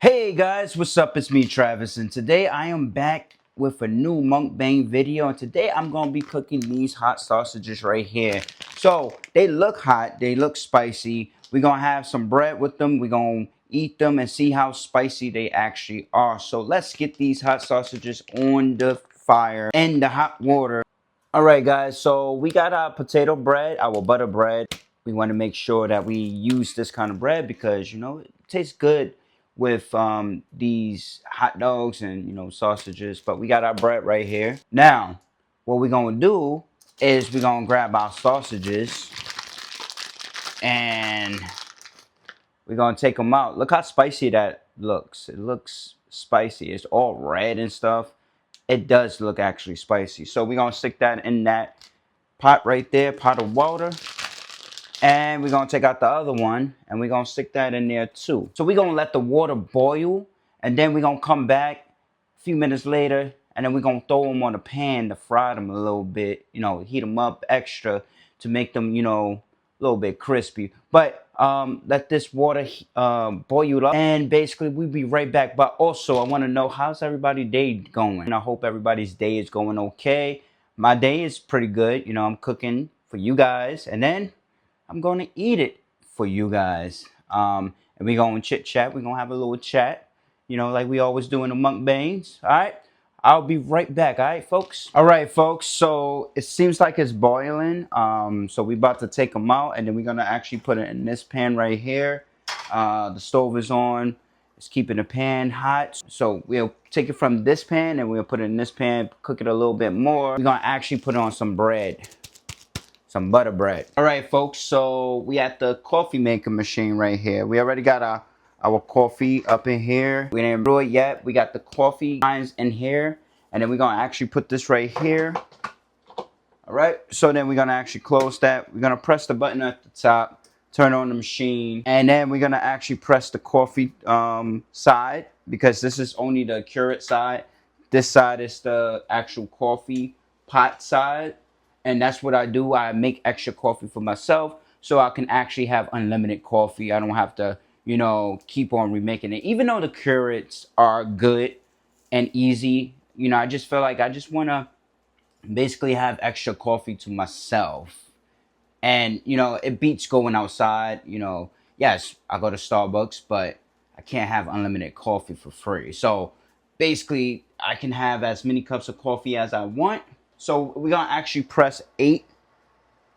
Hey guys, what's up? It's me, Travis, and today I am back with a new mukbang video. And today I'm gonna be cooking these hot sausages right here. So they look hot, they look spicy. We're gonna have some bread with them. We're gonna eat them and see how spicy they actually are. So let's get these hot sausages on the fire and the hot water. All right, guys. So we got our potato bread, our butter bread. We want to make sure that we use this kind of bread because it tastes good with these hot dogs and sausages. But we got our bread right here. Now, what we're gonna do is we're gonna grab our sausages and we're gonna take them out. Look how spicy that looks. It looks spicy. It's all red and stuff. It does look actually spicy. So we're gonna stick that in that pot right there, pot of water. And we're gonna take out the other one and we're gonna stick that in there too. So we're gonna let the water boil and then we're gonna come back a few minutes later and then we're gonna throw them on the pan to fry them a little bit, heat them up extra to make them, a little bit crispy. But let this water boil up and basically we'll be right back. But also I wanna know, how's everybody's day going? And I hope everybody's day is going okay. My day is pretty good. I'm cooking for you guys and then I'm going to eat it for you guys. And we're going to chit chat. We're going to have a little chat, like we always do in the mukbangs. All right. I'll be right back. All right, folks. All right, folks. So it seems like it's boiling. So we're about to take them out and then we're going to actually put it in this pan right here. The stove is on. It's keeping the pan hot. So we'll take it from this pan and we'll put it in this pan, cook it a little bit more. We're going to actually put it on some bread. Some butter bread. All right, folks, so we at the coffee maker machine right here. We already got our coffee up in here. We didn't brew it yet. We got the coffee lines in here. And then we're gonna actually put this right here. All right, so then we're gonna actually close that. We're gonna press the button at the top, turn on the machine. And then we're gonna actually press the coffee side because this is only the Keurig side. This side is the actual coffee pot side. And that's what I do. I make extra coffee for myself so I can actually have unlimited coffee. I don't have to, keep on remaking it. Even though the Keurigs are good and easy, I just feel like I just want to basically have extra coffee to myself. And, it beats going outside. Yes, I go to Starbucks, but I can't have unlimited coffee for free. So basically, I can have as many cups of coffee as I want. So we're going to actually press 8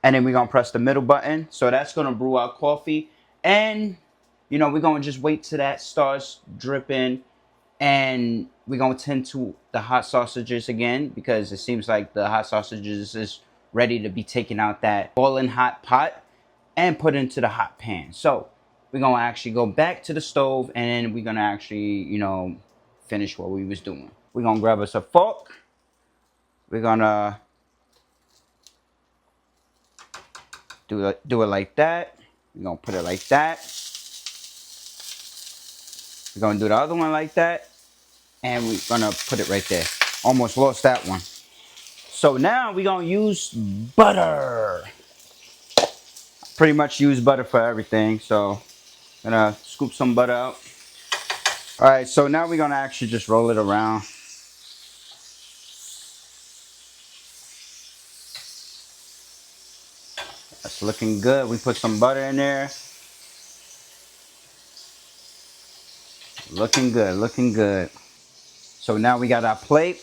and then we're going to press the middle button. So that's going to brew our coffee. And, we're going to just wait till that starts dripping. And we're going to tend to the hot sausages again because it seems like the hot sausages is ready to be taken out that boiling hot pot and put into the hot pan. So we're going to actually go back to the stove and then we're going to actually, finish what we was doing. We're going to grab us a fork. We're gonna do it like that. We're gonna put it like that. We're gonna do the other one like that. And we're gonna put it right there. Almost lost that one. So now we're gonna use butter. Pretty much use butter for everything. So I'm gonna scoop some butter out. Alright, so now we're gonna actually just roll it around. That's looking good. We put some butter in there. Looking good, looking good. So now we got our plate.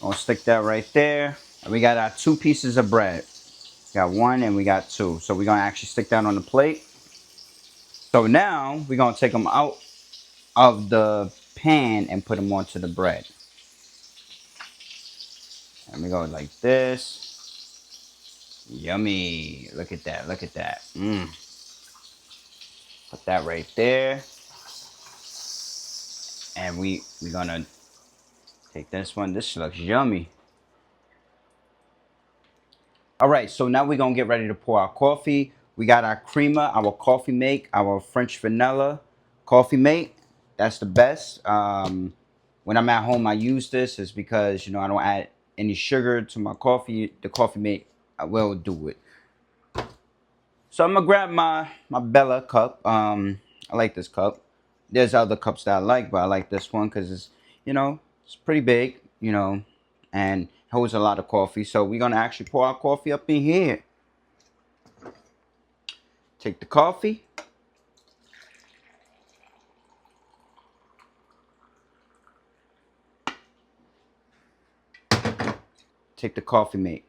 I'll stick that right there. And we got our 2 pieces of bread. We got 1 and we got 2. So we're gonna actually stick that on the plate. So now we're gonna take them out of the pan and put them onto the bread. And we go like this. Yummy. Look at that. Look at that. Put that right there. And we're gonna take this one. This looks yummy. All right, so now we're gonna get ready to pour our coffee. We got our creamer, our coffee make, our French vanilla coffee make. That's the best. When I'm at home, I use this. It's because, I don't add any sugar to my coffee. The coffee make, I will do it. So I'm gonna grab my Bella cup. I like this cup. There's other cups that I like, but I like this one because it's, it's pretty big, and holds a lot of coffee. So we're gonna actually pour our coffee up in here. Take the coffee. Take the coffee mate.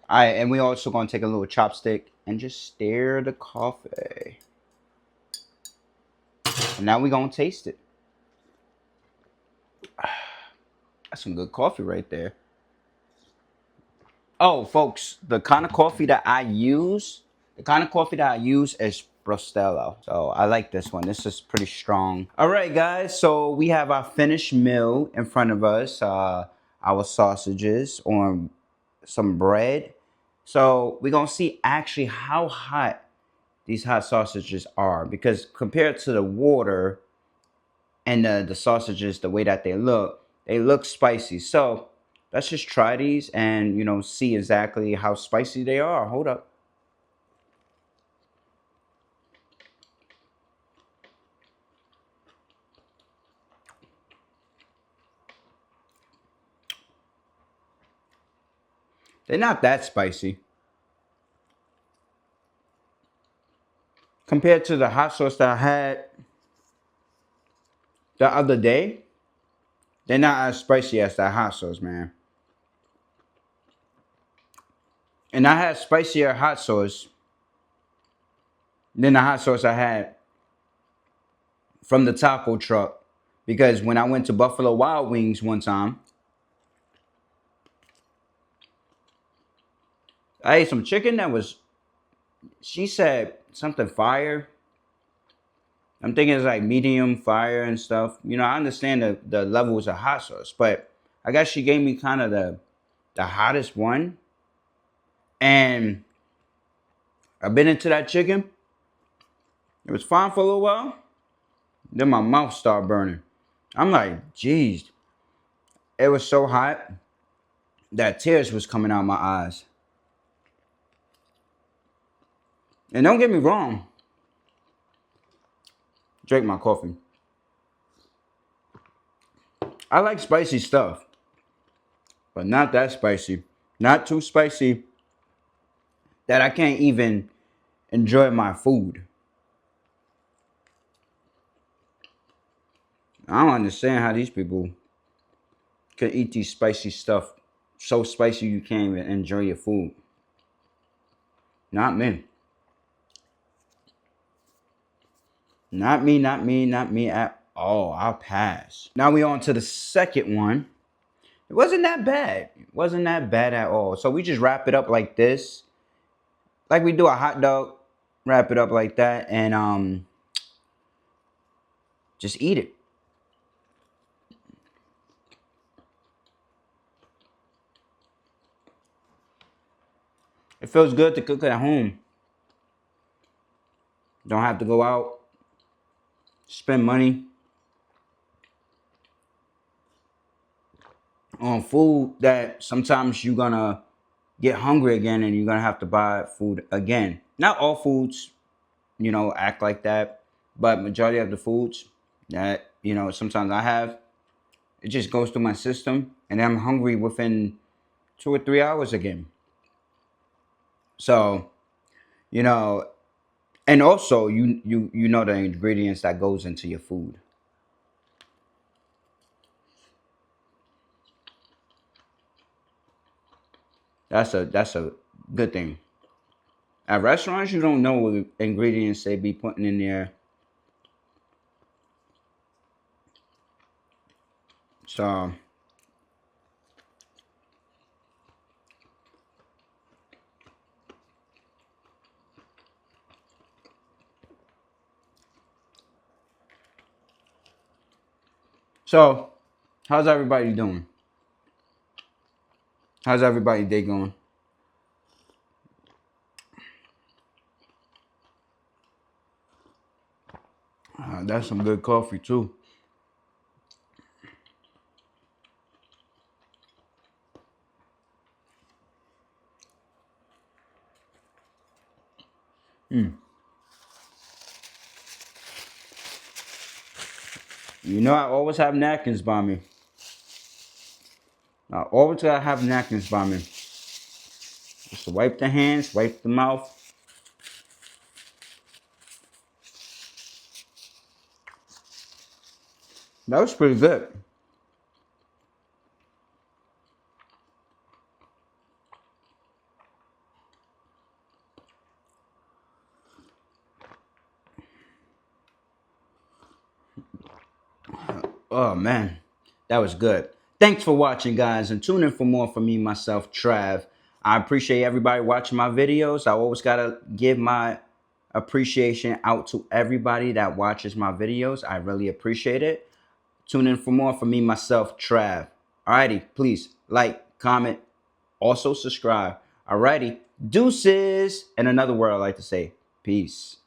All right, and we also gonna take a little chopstick and just stir the coffee. And now we gonna taste it. That's some good coffee right there. Oh, folks, the kind of coffee that I use is Brostello. So I like this one. This is pretty strong. All right, guys. So we have our finished meal in front of us. Our sausages on some bread. So we're gonna see actually how hot these hot sausages are, because compared to the water and the sausages, the way that they look spicy. So let's just try these and see exactly how spicy they are. Hold up. They're not that spicy compared to the hot sauce that I had the other day. They're not as spicy as that hot sauce, man. And I had spicier hot sauce than the hot sauce I had from the taco truck, because when I went to Buffalo Wild Wings one time, I ate some chicken that was, she said something fire. I'm thinking it's like medium fire and stuff. I understand the levels of hot sauce, but I guess she gave me kind of the hottest one. And I've been into that chicken. It was fine for a little while. Then my mouth started burning. I'm like, geez. It was so hot that tears was coming out my eyes. And don't get me wrong. Drink my coffee. I like spicy stuff, but not that spicy. Not too spicy that I can't even enjoy my food. I don't understand how these people can eat these spicy stuff so spicy you can't even enjoy your food. Not me. Not me, not me, not me at all. I'll pass. Now we on to the second one. It wasn't that bad. It wasn't that bad at all. So we just wrap it up like this. Like we do a hot dog. Wrap it up like that and just eat it. It feels good to cook at home. Don't have to go out, spend money on food that sometimes you're gonna get hungry again and you're gonna have to buy food again. Not all foods, act like that, but majority of the foods that, sometimes I have, it just goes through my system and I'm hungry within 2 or 3 hours again. So, you know, and also you know the ingredients that goes into your food. That's a good thing. At restaurants, you don't know what ingredients they be putting in there. So so how's everybody doing? How's everybody day going? That's some good coffee too. Mm. You know, I always have napkins by me. I always gotta have napkins by me. Just to wipe the hands, wipe the mouth. That was pretty good. Oh man, that was good. Thanks for watching, guys, and tune in for more from me, myself, Trav. I appreciate everybody watching my videos. I always gotta give my appreciation out to everybody that watches my videos. I really appreciate it. Tune in for more from me, myself, Trav. Alrighty, please like, comment, also subscribe. Alrighty, deuces. And another word I like to say, peace.